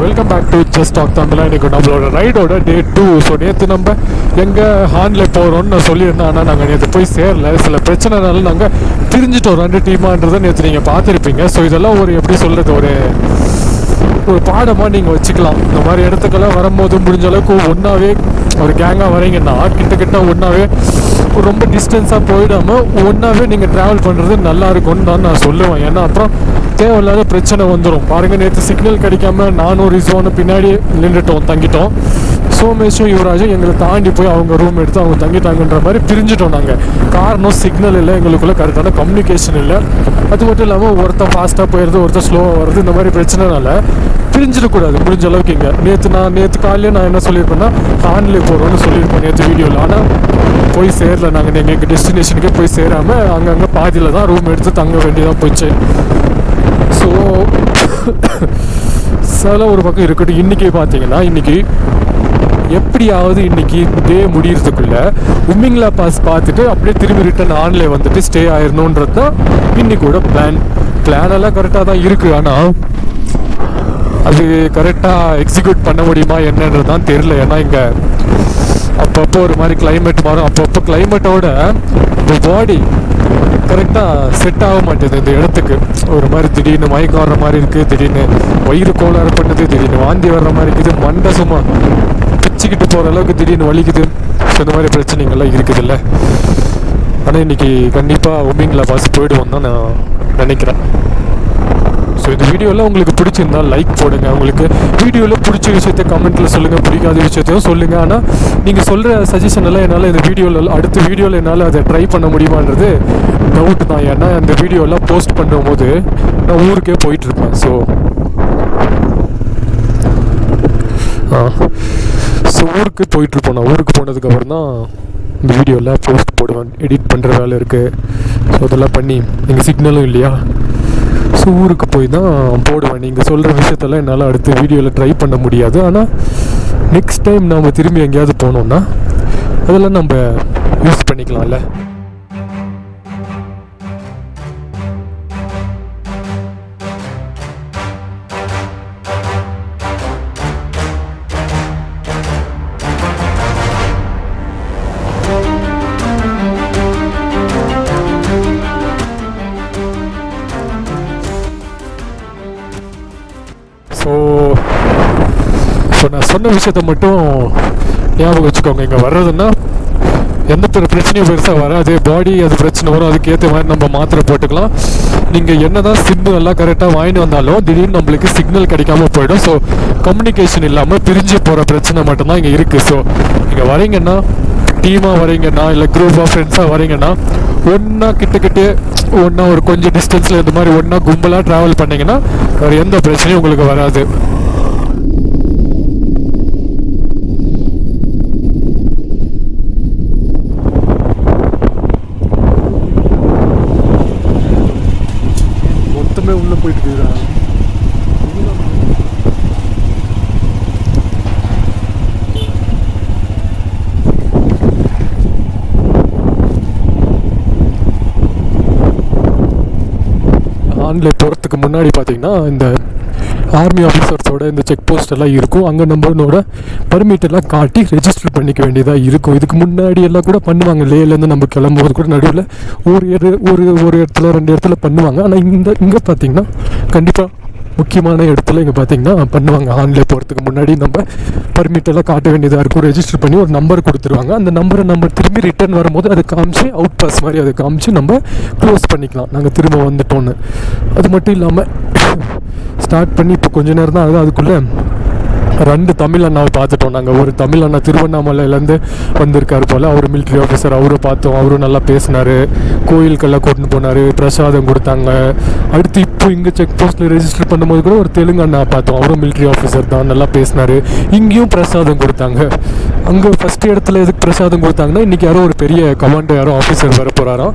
Welcome back to just talk Tamil. இன்றைக்கி நம்மளோட ரைடோட டே 2. So நேற்று நம்ம எங்கே ஹார்னில் போகிறோன்னு நான் சொல்லியிருந்தேன். ஆனால் நாங்கள் நேற்று போய் சேரல. சில பிரச்சனைனால நாங்கள் பிரிஞ்சுட்டோம் 2 டீமான்றதை நேற்று நீங்கள் பார்த்துருப்பீங்க. ஸோ இதெல்லாம் ஒரு எப்படி சொல்கிறது, ஒரு பாடமாக நீங்கள் வச்சுக்கலாம். இந்த மாதிரி இடத்துக்கெல்லாம் வரும்போது முடிஞ்ச அளவுக்கு ஒன்றாவே ஒரு கேங்காக வரீங்கன்னா கிட்ட ஒன்றாவே ரொம்ப டிஸ்டன்ஸாக போயிடாமல் ஒன்றாவே நீங்கள் ட்ராவல் பண்ணுறது நல்லா இருக்கும்னு தான் நான் சொல்லுவேன். ஏன்னா அப்புறம் தேவையில்லாத பிரச்சனை வந்துடும். பாருங்கள், நேற்று சிக்னல் கிடைக்காம நானும் ரிசோன்னு பின்னாடி தங்கிட்டோம். சோமேஷும் யுவராஜும் எங்களை தாண்டி போய் அவங்க ரூம் எடுத்து அவங்க தங்கிட்டாங்கன்ற மாதிரி பிரிஞ்சுட்டோம். நாங்கள் காரணம் சிக்னல் இல்லை, எங்களுக்குள்ளே கரெக்டான கம்யூனிகேஷன் இல்லை. அது மட்டும் இல்லாமல் ஒருத்தர் ஃபாஸ்ட்டாக போயிடுது, ஒருத்தர் ஸ்லோவாக வருது. இந்த மாதிரி பிரச்சனைனால பிரிஞ்சிடக்கூடாது முடிஞ்ச அளவுக்கு. இங்கே நேற்று காலையில் நான் என்ன சொல்லியிருப்பேன்னா ஹார்ன்லே போகிறோன்னு சொல்லியிருப்பேன் நேற்று வீடியோவில். ஆனால் போய் சேரல. நாங்கள் எங்கள் டெஸ்டினேஷனுக்கே போய் சேராமல் அங்கங்கே பாதியில் தான் ரூம் எடுத்து தங்க வேண்டியதாக போச்சு. ஸோ சில ஒரு பக்கம் இருக்கட்டும். இன்றைக்கி பார்த்தீங்கன்னா எப்படியாவது இன்றைக்கி டே முடிகிறதுக்குள்ளே உம்மிங்லா பாஸ் பார்த்துட்டு அப்படியே திரும்பி ரிட்டன் ஆன்லைன் வந்துட்டு ஸ்டே ஆயிடணுன்றது தான் இன்றைக்கூட பிளானெல்லாம் கரெக்டாக தான் இருக்குது. ஆனால் அது கரெக்டாக எக்ஸிக்யூட் பண்ண முடியுமா என்னன்றது தான் தெரில. ஏன்னா இங்கே அப்பப்போ ஒரு மாதிரி கிளைமேட் மாறும். அப்பப்போ கிளைமேட்டோட பாடி கரெக்டாக செட் ஆக மாட்டேது இந்த இடத்துக்கு. ஒரு மாதிரி திடீர்னு மயக்கம் வர்ற மாதிரி இருக்குது, திடீர்னு வயிறு கோளாறு பண்ணுது, திடீர்னு வாந்தி வர்ற மாதிரி இருக்குது, மண்டை சும்மா பிச்சுக்கிட்டு போகிற அளவுக்கு திடீர்னு வலிக்குது. ஸோ இந்த மாதிரி பிரச்சனைகள்லாம் இருக்குதுல்ல. ஆனால் இன்றைக்கி கண்டிப்பாக உம்மிங்லா பாஸ் போயிடுவோம் தான் நான் நினைக்கிறேன். ஸோ இந்த வீடியோவில் உங்களுக்கு பிடிச்சிருந்தால் லைக் போடுங்க. உங்களுக்கு வீடியோவில் பிடிச்ச விஷயத்த கமெண்ட்டில் சொல்லுங்கள், பிடிக்காத விஷயத்தையும் சொல்லுங்கள். ஆனால் நீங்கள் சொல்கிற சஜஷன் எல்லாம் என்னால் இந்த அடுத்த வீடியோவில் என்னால் அதை ட்ரை பண்ண முடியுமான்றது டவுட் தான். ஏன்னா அந்த வீடியோலாம் போஸ்ட் பண்ணும்போது நான் ஊருக்கே போயிட்டுருப்பேன். ஸோ ஊருக்கு போயிட்டுருப்போம். நான் ஊருக்கு போனதுக்கப்புறம் தான் இந்த வீடியோவில் போஸ்ட் போடுவேன். எடிட் பண்ணுற வேலை இருக்குது. ஸோ அதெல்லாம் பண்ணி எங்கள் சிக்னலும் இல்லையா, ஸோ ஊருக்கு போய் தான் போடுவேன். நீங்கள் சொல்கிற விஷயத்தெல்லாம் என்னால் அடுத்த வீடியோவில் ட்ரை பண்ண முடியாது. ஆனால் நெக்ஸ்ட் டைம் நம்ம திரும்பி எங்கேயாவது போனோம்னா அதெல்லாம் நம்ம யூஸ் பண்ணிக்கலாம்ல. ஸோ நான் சொன்ன விஷயத்த மட்டும் ஞாபகம் வச்சுக்கோங்க. இங்கே வர்றதுன்னா எந்த பிரச்சனையும் பெருசாக வராது. பாடி அது பிரச்சனை வரும், அதுக்கேற்ற மாதிரி நம்ம மாத்திரை போட்டுக்கலாம். நீங்கள் என்ன தான் சிம்மு எல்லாம் கரெக்டாக வாங்கிட்டு வந்தாலும் திடீர்னு நம்மளுக்கு சிக்னல் கிடைக்காம போயிடும். ஸோ கம்யூனிகேஷன் இல்லாமல் பிரிஞ்சு போகிற பிரச்சனை மட்டும்தான் இங்கே இருக்குது. ஸோ நீங்கள் வரீங்கன்னா, டீமாக வரீங்கன்னா, இல்லை குரூப் ஆஃப் ஃப்ரெண்ட்ஸாக வரீங்கன்னா ஒன்றா கிட்டே ஒன்றா ஒரு கொஞ்சம் டிஸ்டன்ஸில் இந்த மாதிரி ஒன்றா கும்பலாக ட்ராவல் பண்ணிங்கன்னா வேறு எந்த பிரச்சனையும் உங்களுக்கு வராது. மொத்தமே உள்ளே போயிட்டு இருக்கிறாங்க. ஆன்லைன் போகிறதுக்கு முன்னாடி பார்த்தீங்கன்னா இந்த ஆர்மி ஆஃபீஸர்ஸோட இந்த செக் போஸ்ட் எல்லாம் இருக்கும். அங்கே நம்மளோட பர்மிட் எல்லாம் காட்டி ரெஜிஸ்டர் பண்ணிக்க வேண்டியதாக இருக்கும். இதுக்கு முன்னாடி எல்லாம் கூட பண்ணுவாங்க. லேலேருந்து நம்ம கிளம்பும்போது கூட நடுவில் ஒரு இடத்துல 2 இடத்துல பண்ணுவாங்க. ஆனால் இங்கே பார்த்தீங்கன்னா கண்டிப்பாக முக்கியமான இடத்துல இங்கே பார்த்தீங்கன்னா பண்ணுவாங்க. ஆன்லைன் போகிறதுக்கு முன்னாடி நம்ம பர்மிட் எல்லாம் காட்ட வேண்டியதாக இருக்கும். ரெஜிஸ்டர் பண்ணி ஒரு நம்பர் கொடுத்துருவாங்க. அந்த நம்பரை நம்ம திரும்பி ரிட்டர்ன் வரும்போது அதை காமிச்சு அவுட் பாஸ் மாதிரி அதை காமிச்சு நம்ம க்ளோஸ் பண்ணிக்கலாம், நாங்கள் திரும்ப வந்துட்டோன்னு. அது மட்டும் இல்லாமல் ஸ்டார்ட் பண்ணி இப்போ கொஞ்ச நேரம் தான் ஆகுது. அதுக்குள்ளே 2 தமிழ் அண்ணாவை பார்த்துட்டோம் நாங்கள். ஒரு தமிழ் அண்ணா திருவண்ணாமலையிலேருந்து வந்திருக்காரு போல். அவர் மிலிட்ரி ஆஃபீஸர், அவரை பார்த்தோம். அவரும் நல்லா பேசினார், கோயிலுக்கெல்லாம் கொண்டு போனார், பிரசாதம் கொடுத்தாங்க. அடுத்து இப்போ இங்கே செக் போஸ்ட்டில் ரெஜிஸ்டர் பண்ணும்போது கூட ஒரு தெலுங்கு அண்ணா பார்த்தோம். அவரும் மிலிட்ரி ஆஃபீஸர் தான், நல்லா பேசினார். இங்கேயும் பிரசாதம் கொடுத்தாங்க. அங்கே ஃபஸ்ட்டு இடத்துல எதுக்கு பிரசாதம் கொடுத்தாங்கன்னா இன்றைக்கி யாரோ ஒரு பெரிய கமாண்டோ யாரோ ஆஃபீஸர் வர போகிறாராம்.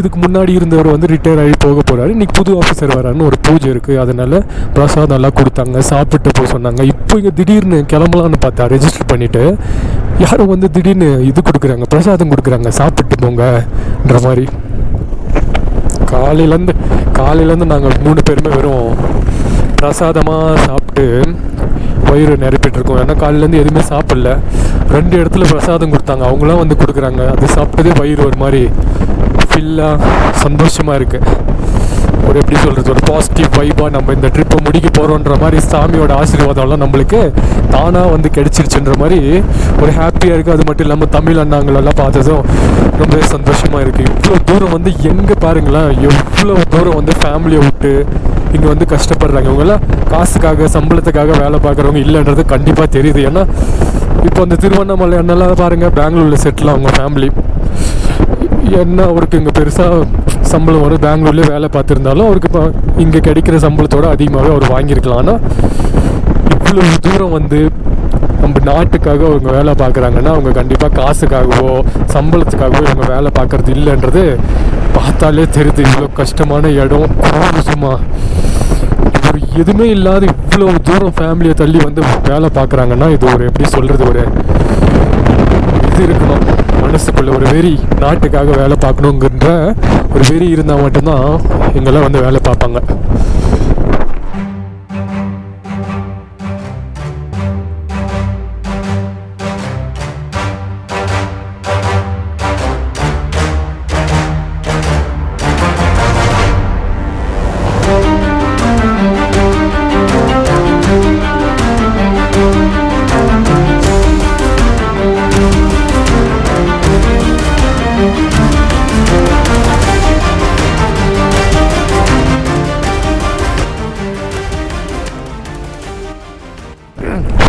இதுக்கு முன்னாடி இருந்தவர் வந்து ரிட்டையர் ஆகி போக போகிறாரு. இன்றைக்கி புது ஆஃபீஸர் வராருன்னு ஒரு பூஜை இருக்குது. அதனால் பிரசாதம் எல்லாம் கொடுத்தாங்க, சாப்பிட்டு போக சொன்னாங்க. இப்போ இங்கே திடீர்னு கிளம்பலான்னு பார்த்தா ரெஜிஸ்டர் பண்ணிவிட்டு யாரும் வந்து திடீர்னு இது கொடுக்குறாங்க, பிரசாதம் கொடுக்குறாங்க, சாப்பிட்டு போங்கன்ற மாதிரி. காலையிலேருந்து நாங்கள் 3 பேருமே வெறும் பிரசாதமாக சாப்பிட்டு வயிறு நிரப்பிட்டு இருக்கோம். ஏன்னா காலையிலேருந்து எதுவுமே சாப்பிடல. 2 இடத்துல பிரசாதம் கொடுத்தாங்க, அவங்களாம் வந்து கொடுக்குறாங்க. அது சாப்பிட்டதே வயிறு ஒரு மாதிரி ஃபில்லாக சந்தோஷமாக இருக்குது. ஒரு எப்படி சொல்கிறது, ஒரு பாசிட்டிவ் வைப்பாக நம்ம இந்த ட்ரிப்பை முடிக்க போகிறோன்ற மாதிரி சாமியோட ஆசீர்வாதம்லாம் நம்மளுக்கு தானாக வந்து கிடச்சிருச்சுன்ற மாதிரி ஒரு ஹாப்பியாக இருக்குது. அது மட்டும் இல்லாமல் தமிழ் அண்ணாங்களெல்லாம் பார்த்ததும் ரொம்ப சந்தோஷமாக இருக்குது. இவ்வளோ தூரம் வந்து எங்கே பாருங்களேன், எவ்வளோ தூரம் வந்து ஃபேமிலியை விட்டு இங்கே வந்து கஷ்டப்படுறாங்க. இவங்கெல்லாம் காசுக்காக சம்பளத்துக்காக வேலை பார்க்குறவங்க இல்லைன்றது கண்டிப்பாக தெரியுது. ஏன்னா இப்போ அந்த திருவண்ணாமலை அண்ணெல்லாம் பாருங்கள், பெங்களூரில் செட்டில் அவங்க ஃபேமிலி. என்ன அவருக்கு இங்கே பெருசாக சம்பளம் வரும், பெங்களூர்லேயே வேலை பார்த்துருந்தாலும் அவருக்கு இப்போ இங்கே கிடைக்கிற சம்பளத்தோடு அதிகமாகவே அவர் வாங்கியிருக்கலாம். ஆனால் இவ்வளோ தூரம் வந்து நம்ம நாட்டுக்காக அவங்க வேலை பார்க்குறாங்கன்னா அவங்க கண்டிப்பாக காசுக்காகவோ சம்பளத்துக்காகவோ இவங்க வேலை பார்க்குறது இல்லைன்றது பார்த்தாலே தெரியுது. இவ்வளோ கஷ்டமான இடம், சும்மா ஒரு எதுவுமே இல்லாத இவ்வளோ தூரம் ஃபேமிலியை தள்ளி வந்து வேலை பார்க்குறாங்கன்னா இது ஒரு எப்படி சொல்கிறது, ஒரு இது இருக்கணும் மனசுக்குள்ள, ஒரு வெறி. நாட்டுக்காக வேலை பார்க்கணுங்கிற ஒரு வெறி இருந்தால் மட்டும்தான் இங்கெல்லாம் வந்து வேலை பார்ப்பாங்க.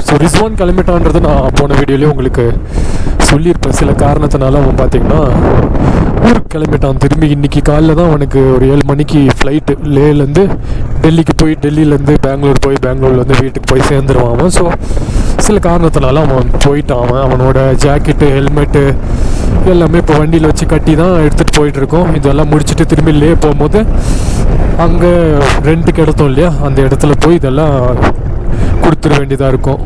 ஸோ ரிஸ்வான் கிளம்பிட்டான்றது நான் போன வீடியோலேயே உங்களுக்கு சொல்லியிருப்பேன். சில காரணத்தினால அவன் பார்த்திங்கன்னா ஊருக்கு கிளம்பிட்டான். திரும்பி இன்றைக்கி காலையில் தான் அவனுக்கு ஒரு 7 மணிக்கு ஃப்ளைட்டு லேலேருந்து டெல்லிக்கு போய், டெல்லியிலேருந்து பெங்களூர் போய், பெங்களூர்லேருந்து வீட்டுக்கு போய் சேர்ந்துருவான் அவன். ஸோ சில காரணத்தினால அவன் போயிட்டான். அவனோட ஜாக்கெட்டு, ஹெல்மெட்டு எல்லாமே இப்போ வண்டியில் வச்சு கட்டி தான் எடுத்துகிட்டு போயிட்டுருக்கோம். இதெல்லாம் முடிச்சுட்டு திரும்பி லே போகும்போது அங்கே ரெண்டுக்கு இடத்தோம் இல்லையா, அந்த இடத்துல போய் இதெல்லாம் கொடுத்துட வேண்டியதாக இருக்கும்.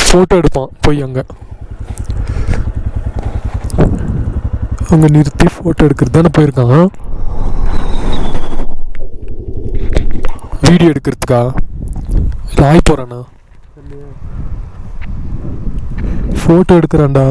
ஃபோட்டோ எடுப்பான் போய் அங்கே நிறுத்தி ஃபோட்டோ எடுக்கிறது தானே போயிருக்கான். வீடியோ எடுக்கிறதுக்கா இல்லை ஆய் போகிறானா, ஃபோட்டோ எடுக்கிறான்டா.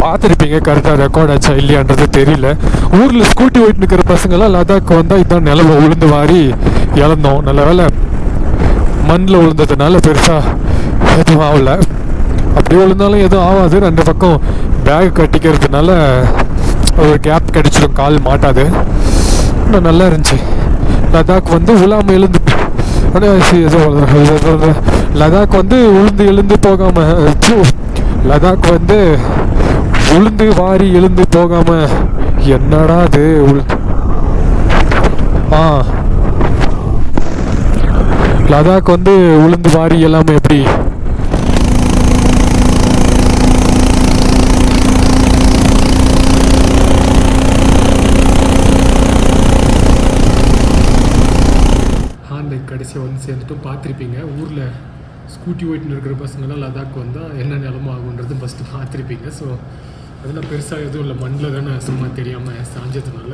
பார்த்துருப்பீங்க, கரெக்டாக ரெக்கார்ட் ஆச்சா இல்லையான்றது தெரியல. ஊரில் ஸ்கூட்டி ஓட்டின்னு இருக்கிற பசங்கள்லாம் லடாக் வந்தால் இதான் நிலவை உளுந்து வாரி இழந்தோம். நல்ல வேலை மண்ணில் விழுந்ததுனால பெருசாக எதுவும் ஆகலை. அப்படியே விழுந்தாலும் எதுவும் ஆகாது. 2 பக்கம் பேக் கட்டிக்கிறதுனால ஒரு கேப் கிடச்சிடும், கால் மாட்டாது. இன்னும் நல்லா இருந்துச்சு. லடாக் வந்து உலாமல் எழுந்து லடாக் வந்து உளுந்து எழுந்து போகாமல், லடாக் வந்து உளுந்து வாரி எழுந்து போகாம, என்னடா அது லடாக் வந்து உளுந்து வாரி எல்லாமே எப்படி கடைசியாக வந்து சேர்ந்துட்டும். பார்த்துருப்பீங்க ஊரில் ஸ்கூட்டி ஓட்டின்னு இருக்கிற பசங்களாம் லடாக் வந்தால் என்ன நிலம ஆகுன்றது ஃபஸ்ட்டு பார்த்துருப்பீங்க. ஸோ அதெல்லாம் பெருசாக எதுவும் இல்லை, மண்ணில் தானே சும்மா தெரியாமல் சாஞ்சதுனால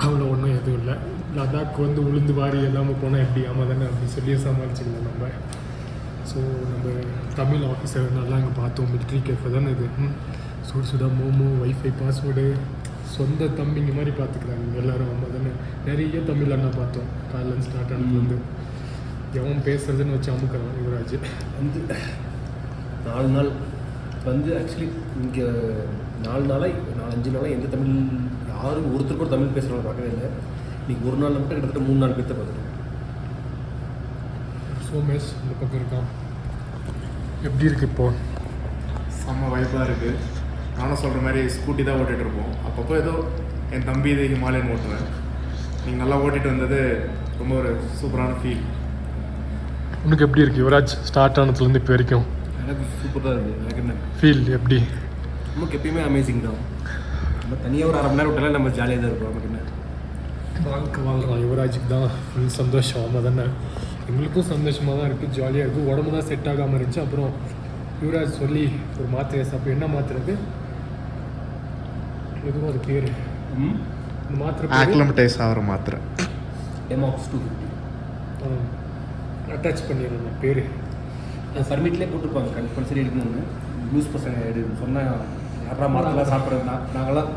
அவ்வளோ ஒன்றும் எதுவும் இல்லை. லடாக் வந்து உளுந்து வாரி எல்லாமே போனால் எப்படி ஆமாம் தானே அப்படி சொல்லி சமாளிச்சுக்கலாம் நம்ம. ஸோ நம்ம தமிழ் ஆஃபீஸர் நல்லா அங்கே பார்த்தோம். மிலிட்ரி கேஃபே தானே இது. சுடு சுடாக மோமோ, வைஃபை, பாஸ்வேர்டு, சொந்த தம்பிங்க மாதிரி பார்த்துக்கிறாங்க எல்லோரும். ஆமாம் தானே நிறைய தமிழ் அண்ணா பார்த்தோம் காலையில் ஸ்டார்ட் ஆனதுலேருந்து. எவன் பேசுறதுன்னு வச்சு அமுக்கிறான் யுவராஜ். வந்து 4 நாள் வந்து ஆக்சுவலி இங்கே 4 5 நாளாக எந்த தமிழ் யாரும் ஒருத்தர் கூட தமிழ் பேசுகிறவங்க பார்க்கவே இல்லை. இன்றைக்கி ஒரு நாள் மட்டும் கிட்டத்தட்ட 3-4 பேர்த்த பார்த்துருக்கோம். சோமேஷ் இந்த பக்கம் இருக்கான். எப்படி இருக்குது இப்போது? செம்ம வைப்பாக இருக்குது. நானும் சொல்கிற மாதிரி ஸ்கூட்டி தான் ஓட்டிகிட்டு இருப்போம். அப்பப்போ ஏதோ என் தம்பி இது ஹிமாலயன் ஓட்டுவேன். நீங்கள் நல்லா ஓட்டிகிட்டு வந்தது ரொம்ப ஒரு சூப்பரான ஃபீல். உனக்கு எப்படி இருக்குது யுவராஜ் ஸ்டார்ட் ஆனதுலேருந்து இப்போ வரைக்கும்? எனக்கு சூப்பராக இருக்குது. எனக்கு என்ன ஃபீல் எப்படி? நமக்கு எப்பயுமே அமேசிங் தான். நம்ம தனியாக ஒரு 1/2 மணி நேரம் விட்டாலே நம்ம ஜாலியாக தான் இருப்போம். நமக்கு என்ன வாழ்க்கை வாழ்கிறான் யுவராஜுக்கு தான் ஃபுல் சந்தோஷம். ஆமாம் தானே, எங்களுக்கும் சந்தோஷமாக தான் இருக்குது, ஜாலியாக இருக்குது. உடம்பு தான் செட் ஆகாமல் இருந்துச்சு. அப்புறம் யுவராஜ் சொல்லி ஒரு மாத்திரை சாப்பிட்டு, என்ன மாத்திரைக்கு எதுவும் அது பேர், இந்த மாத்திரை ஆக்லமடைஸ் ஆகிற மாத்திரை எமாக்ஸ் 250 அட்டாச் பண்ணிடுறேன் பேர். பர்மிட்லேயே போட்டிருப்பாங்க கம்பல்சரி எடுக்கணும்னு. நியூஸ் பசங்க சொன்னால் யாரா மாத்திரலாம் சாப்பிட்றது. நாங்களாம்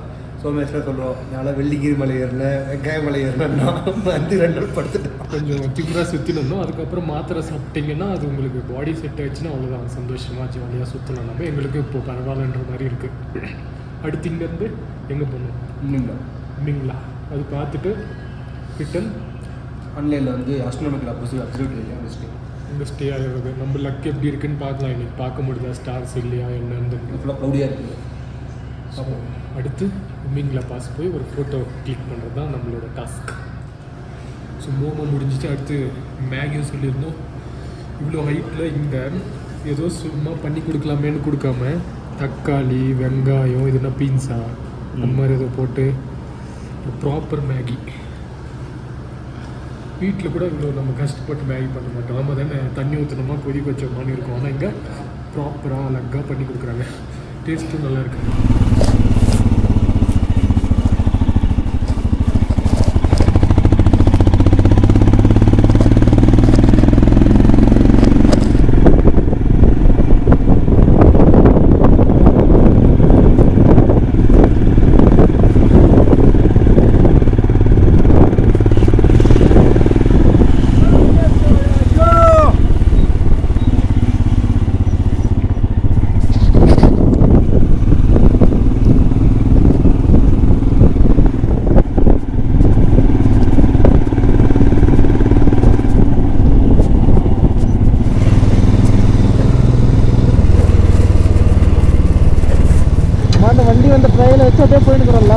சோமேஸ்வரம் சொல்லுவோம், நாங்களாம் வெள்ளிங்கிரி மலை ஏறின, வெங்காய மலை ஏறினா வந்து 2 நாள் படுத்துட்டோம். கொஞ்சம் திமுறா சுற்றினோம். அதுக்கப்புறம் மாத்திரை சாப்பிட்டீங்கன்னா அது உங்களுக்கு பாடி செட் ஆயிடுச்சுன்னா அவ்வளோதான், சந்தோஷமாக ஜாலியாக சுற்றலாம். நம்ம எங்களுக்கு இப்போது பரவாயில்லன்ற மாதிரி இருக்குது. அடுத்து இங்கேருந்து எங்கே போகணும்? இன்னிங்களா அது பார்த்துட்டு ரிட்டன் ஆன்லைனில் வந்து அஸ்ட்ரோனமிக்கல் அப்சர்வேட்டரி இங்கே ஸ்டே ஆகிறது. நம்ம லக் எப்படி இருக்குன்னு பார்க்கலாம். இன்றைக்கி பார்க்க முடியுதா ஸ்டார்ஸ் இல்லையா என்னன்னு. ஃபுல்லாக க்ளௌடியாக இருக்குது. ஸோ அடுத்து மிங்கில் பாஸ் போய் ஒரு ஃபோட்டோ கிளிக் பண்ணுறது தான் நம்மளோட டாஸ்க். ஸோ மோமோ முடிஞ்சிச்சு. அடுத்து மேகியும் சொல்லியிருந்தோம். இவ்வளோ ஹைட்டில் இங்கே ஏதோ சும்மா பண்ணி கொடுக்கலாமேன்னு கொடுக்காம தக்காளி, வெங்காயம், இதுனா பீன்ஸா அந்த மாதிரி ஏதோ போட்டு ப்ராப்பர் மேகி. வீட்டில் கூட இவ்வளோ நம்ம கஷ்டப்பட்டு மேகி பண்ண மாட்டோம். ஆமாம் தானே, தண்ணி ஊற்றணுமா கொதிக்க வச்சோமான்னு இருக்கும். ஆனால் இங்கே ப்ராப்பராக அழகாக பண்ணி கொடுக்குறாங்க. டேஸ்ட்டும் நல்லா இருக்குது. வண்டி வந்து ட்ரையில் வச்சு அப்படியே போயிட்டுக்கிறோம்ல,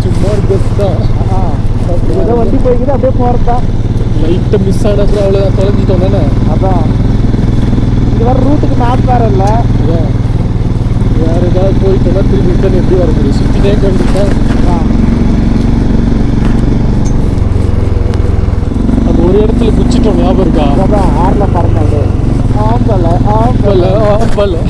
சும்மா ஒரு பஸ் தான். ஏதோ வண்டி போய்க்குது அப்படியே போகிறது தான். லைட்டை மிஸ் ஆன அப்புறம் அவ்வளோதான், தொலைஞ்சிட்டோம் தானே. அதான் இங்கே வர ரூட்டுக்கு மேப் வேறு இல்லை. அதான் வேறு ஏதாவது போயிட்டோம்னா திரும்பி ரிட்டர்ன் எப்படி வர முடியும்? சுற்றினே கண்டிப்பாக அந்த ஒரு இடத்துல குச்சிட்டோம், ஞாபகம் இருக்கா? அதான் ஆறில் பறந்தாது. ஆம்பலை ஆம்பலை ஆம்பலை.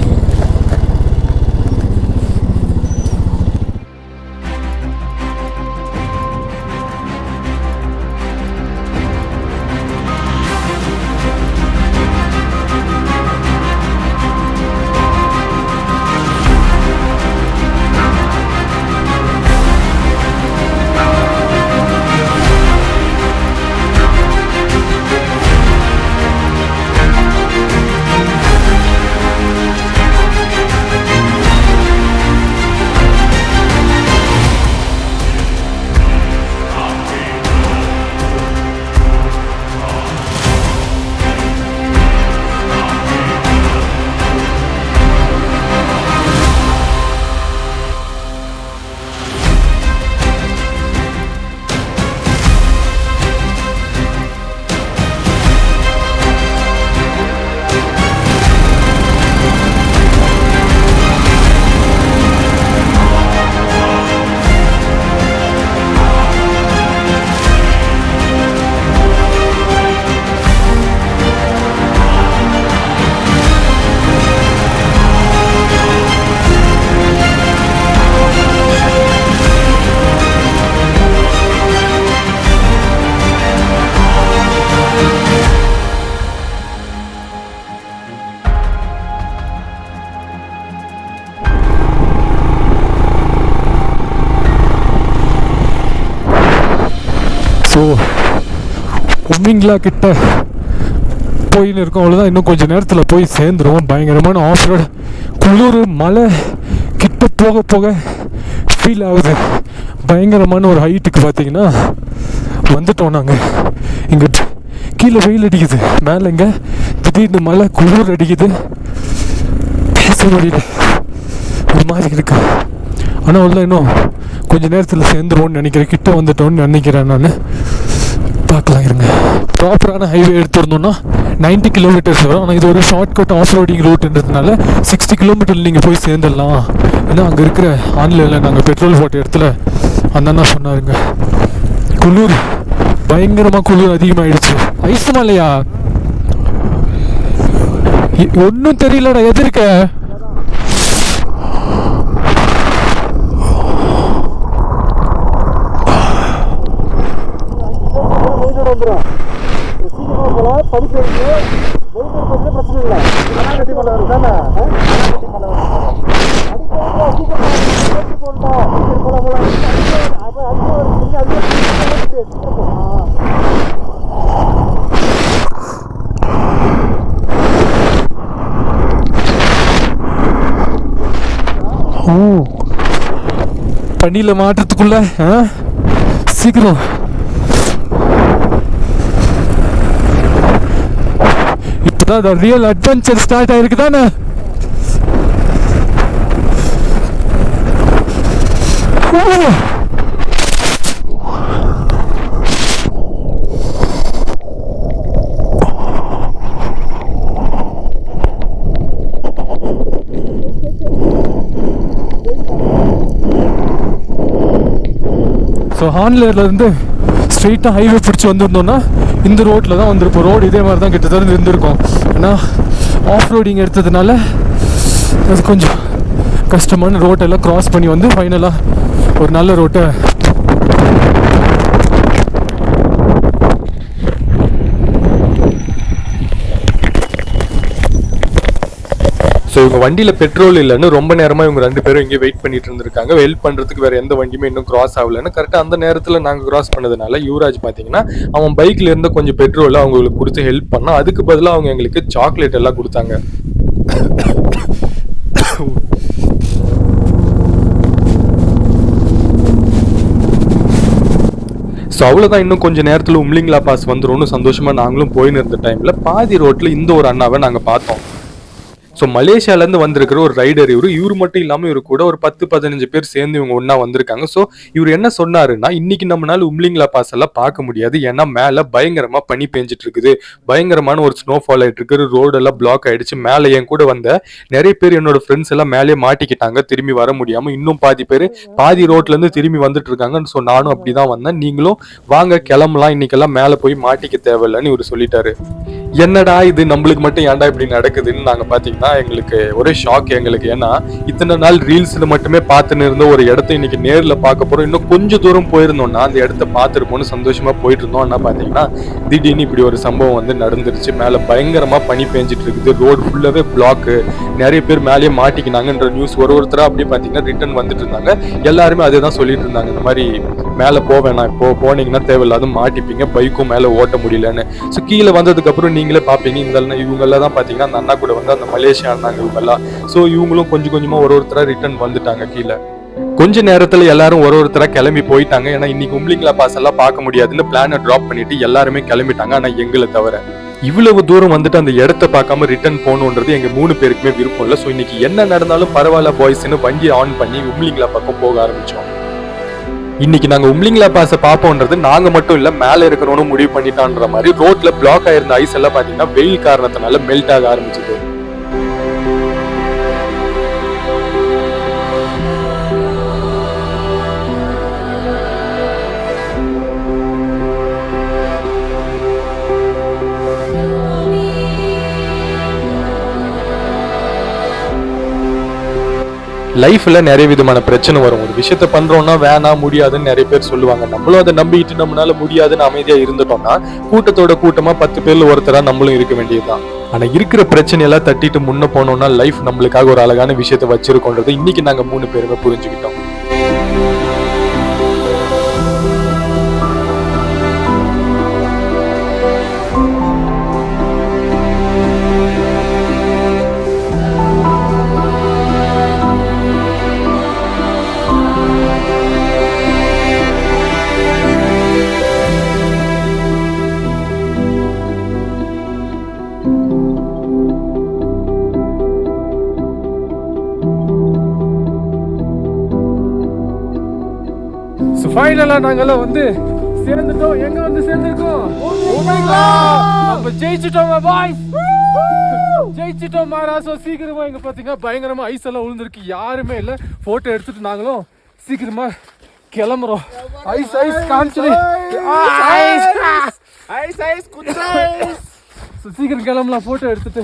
ஸோ உம்மிங்லா கிட்ட போயின்னு இருக்கோம். அவ்வளோதான், இன்னும் கொஞ்சம் நேரத்தில் போய் சேர்ந்துருவோம். பயங்கரமான ஆஃப் ரோடு, குளிர், மழை கிட்ட போக போக ஃபீல் ஆகுது. பயங்கரமான ஒரு ஹைட்டுக்கு பார்த்தீங்கன்னா வந்துட்டோம் நாங்கள். இங்கே கீழே வெயில் அடிக்குது, மேலே இங்கே திடீர்னு மழை, குளிர் அடிக்குது, பேச முடியல, ஒரு மாதிரி இருக்கு. ஆனால் அவ்வளோதான், இன்னும் கொஞ்சம் நேரத்தில் சேர்ந்துருவோன்னு நினைக்கிறேன். கிட்ட வந்துட்டோன்னு நினைக்கிறேன் நான். பார்க்கலாம் இருங்க. ப்ராப்பரான ஹைவே எடுத்துருந்தோம்னா 90 கிலோமீட்டர்ஸ் வரும். ஆனால் இது ஒரு ஷார்ட்கட் ஆஃப் ரோடிங் ரூட்ன்றதுனால 60 கிலோமீட்டரில் நீங்கள் போய் சேர்ந்துடலாம். ஏன்னா அங்கே இருக்கிற ஆன்லைனில் நாங்கள் பெட்ரோல் போட்ட இடத்துல அந்த அண்ணா சொன்னாருங்க, குளிர் பயங்கரமாக குளிர் அதிகமாகிடுச்சு. ஐஸ் மலையா? ஒன்றும் தெரியலடா, எதிர்க்க படிப்பு பிரச்சனை இல்லை. கட்டி மலை வரும் தானே, கட்டி மலை வரும். பனியில் மாட்டுறதுக்குள்ள சீக்கிரம் இப்போதான் ரியல் அட்வென்ச்சர் ஸ்டார்ட் ஆயிருக்கு தானே. ஸோ ஹான்லேர்லேருந்து ஸ்ட்ரெயிட்டாக ஹைவே பிடிச்சி வந்திருந்தோன்னா இந்த ரோட்டில் தான் வந்திருப்போம். ரோடு இதே மாதிரி தான் கிட்டத்தட்ட இருந்திருக்கும். ஏன்னா ஆஃப் ரோடிங் எடுத்ததுனால அது கொஞ்சம் கஷ்டமான ரோட்டெல்லாம் க்ராஸ் பண்ணி வந்து ஃபைனலாக ஒரு நல்ல ரோட்டை ஸோ இவங்க வண்டியில் பெட்ரோல் இல்லைன்னு ரொம்ப நேரமாக இவங்க 2 பேரும் இங்கே வெயிட் பண்ணிட்டு இருந்திருக்காங்க. ஹெல்ப் பண்ணுறதுக்கு வேறு எந்த வண்டியுமே இன்னும் கிராஸ் ஆகலைன்னு. கரெக்டாக அந்த நேரத்தில் நாங்கள் கிராஸ் பண்ணதுனால யுவராஜ் பார்த்தீங்கன்னா அவன் பைக்கில் இருந்த கொஞ்சம் பெட்ரோலை அவங்களுக்கு கொடுத்து ஹெல்ப் பண்ணால், அதுக்கு பதிலாக அவங்க எங்களுக்கு சாக்லேட் எல்லாம் கொடுத்தாங்க. ஸோ அவ்வளோதான், இன்னும் கொஞ்சம் நேரத்தில் உம்லிங்லா பாஸ் வந்துடும்னு சந்தோஷமாக நாங்களும் போயின்னு இருந்த டைமில் பாதி ரோட்டில் இந்த ஒரு அண்ணாவை நாங்கள் பார்த்தோம். ஸோ மலேசியாவிலேருந்து வந்திருக்கிற ஒரு ரைடர் இவர் மட்டும் இல்லாமல் இவர் கூட ஒரு 10-15 பேர் சேர்ந்து இவங்க ஒன்றா வந்திருக்காங்க. ஸோ இவர் என்ன சொன்னாருன்னா, இன்னைக்கு நம்மளால உம்லிங்லா பாஸ் எல்லாம் பார்க்க முடியாது, ஏன்னா மேலே பயங்கரமாக பனி பெஞ்சிட்டு இருக்குது, பயங்கரமான ஒரு ஸ்னோஃபால் ஆகிட்டு இருக்கு, ரோடெல்லாம் பிளாக் ஆகிடுச்சு. மேலே என் கூட வந்த நிறைய பேர் என்னோட ஃப்ரெண்ட்ஸ் எல்லாம் மேலே மாட்டிக்கிட்டாங்க, திரும்பி வர முடியாமல். இன்னும் பாதி பேர் பாதி ரோட்லேருந்து திரும்பி வந்துட்டு இருக்காங்க. ஸோ நானும் அப்படி தான் வந்தேன், நீங்களும் வாங்க கிளம்பலாம், இன்னைக்கெல்லாம் மேலே போய் மாட்டிக்க தேவையில்லைன்னு இவர் சொல்லிட்டாரு. என்னடா இது நம்மளுக்கு மட்டும் ஏன்டா இப்படி நடக்குதுன்னு நாங்கள் பார்த்தீங்கன்னா எங்களுக்கு ஒரே ஷாக் எங்களுக்கு. ஏன்னா இத்தனை நாள் ரீல்ஸில் மட்டுமே பார்த்துன்னு இருந்த ஒரு இடத்த இன்னைக்கு நேரில் பார்க்க போகிறோம். இன்னும் கொஞ்சம் தூரம் போயிருந்தோம்னா அந்த இடத்த பார்த்துருப்போம்னு சந்தோஷமாக போயிட்டு இருந்தோம். ஆனால் பார்த்தீங்கன்னா திடீர்னு இப்படி ஒரு சம்பவம் வந்து நடந்துருச்சு. மேலே பயங்கரமாக பனி பெஞ்சிட்டு இருக்குது, ரோடு ஃபுல்லாகவே பிளாக்கு, நிறைய பேர் மேலேயே மாட்டிக்கினாங்கன்ற நியூஸ் ஒருத்தராக அப்படி பார்த்தீங்கன்னா ரிட்டர்ன் வந்துட்டு இருந்தாங்க. எல்லாருமே அதே தான் சொல்லிட்டு இருந்தாங்க, இந்த மாதிரி மேலே போவேணாம், இப்போ போனீங்கன்னா தேவையில்லாத மாட்டிப்பீங்க, பைக்கும் மேலே ஓட்ட முடியலன்னு. ஸோ கீழே வந்ததுக்கப்புறம் நீங்களே பார்ப்பீங்க, இவங்கெல்லாம் தான் பார்த்தீங்கன்னா அந்த அண்ணா கூட வந்து அந்த மலேசியா இருந்தாங்க இவங்கெல்லாம். ஸோ இவங்களும் கொஞ்சம் கொஞ்சமாக ஒருத்தராக ரிட்டர்ன் வந்துட்டாங்க கீழே. கொஞ்ச நேரத்தில் எல்லாரும் ஒருத்தராக கிளம்பி போயிட்டாங்க. ஏன்னா இன்னைக்கு உம்லிங்லா பாஸ் எல்லாம் பார்க்க முடியாதுன்னு பிளானை ட்ராப் பண்ணிட்டு எல்லாருமே கிளம்பிட்டாங்க, ஆனால் எங்களை தவிர. இவ்வளவு தூரம் வந்துட்டு அந்த இடத்த பார்க்காம ரிட்டர்ன் போகணுன்றது எங்க 3 பேருக்குமே விருப்பம் இல்லை. ஸோ இன்னைக்கு என்ன நடந்தாலும் பரவாயில்ல பாய்ஸ்ன்னு வண்டியை ஆன் பண்ணி உம்லிங்லா பக்கம் போக ஆரம்பிச்சோம். இன்னைக்கு நாங்க உம்லிங்லா பாஸை பார்ப்போன்றது நாங்க மட்டும் இல்ல, மேல இருக்கிறவனும் முடிவு பண்ணிட்டான்ற மாதிரி. ரோட்ல பிளாக் ஆயிருந்த ஐஸ் எல்லாம் பாத்தீங்கன்னா வெயில் காரணத்தினால மெல்ட் ஆக ஆரம்பிச்சது. லைஃப்ல நிறைய விதமான பிரச்சனை வரும். ஒரு விஷயத்த பண்றோம்னா வேணாம் முடியாதுன்னு நிறைய பேர் சொல்லுவாங்க. நம்மளும் அதை நம்பிட்டு நம்மளால முடியாதுன்னு அமைதியா இருந்துட்டோம்னா கூட்டத்தோட கூட்டமா 10 பேர்ல ஒருத்தரா நம்மளும் இருக்க வேண்டியதுதான். ஆனா இருக்கிற பிரச்சனையெல்லாம் தட்டிட்டு முன்ன போனோம்னா லைஃப் நம்மளுக்காக ஒரு அழகான விஷயத்த வச்சிருக்கோன்றது இன்னைக்கு நாங்க 3 பேருமே புரிஞ்சுக்கிட்டோம். ஃபைனலா நாங்கெல்லாம் வந்து சேர்ந்துட்டோம். எங்க வந்து சேர்ந்துருக்கோம்? நம்ம ஜெயிச்சிட்டோம் பாய், ஜெயிச்சிட்டோம் மாரா. ஸோ சீக்கிரமா இங்க பாத்தீங்கன்னா பயங்கரமா ஐஸ் எல்லாம் விழுந்திருக்கு, யாருமே இல்லை. போட்டோ எடுத்துட்டு நாங்களும் சீக்கிரமா கிளம்புறோம். ஐஸ் ஐஸ் காமிச்சு சீக்கிரம் கிளம்பலாம் போட்டோ எடுத்துட்டு.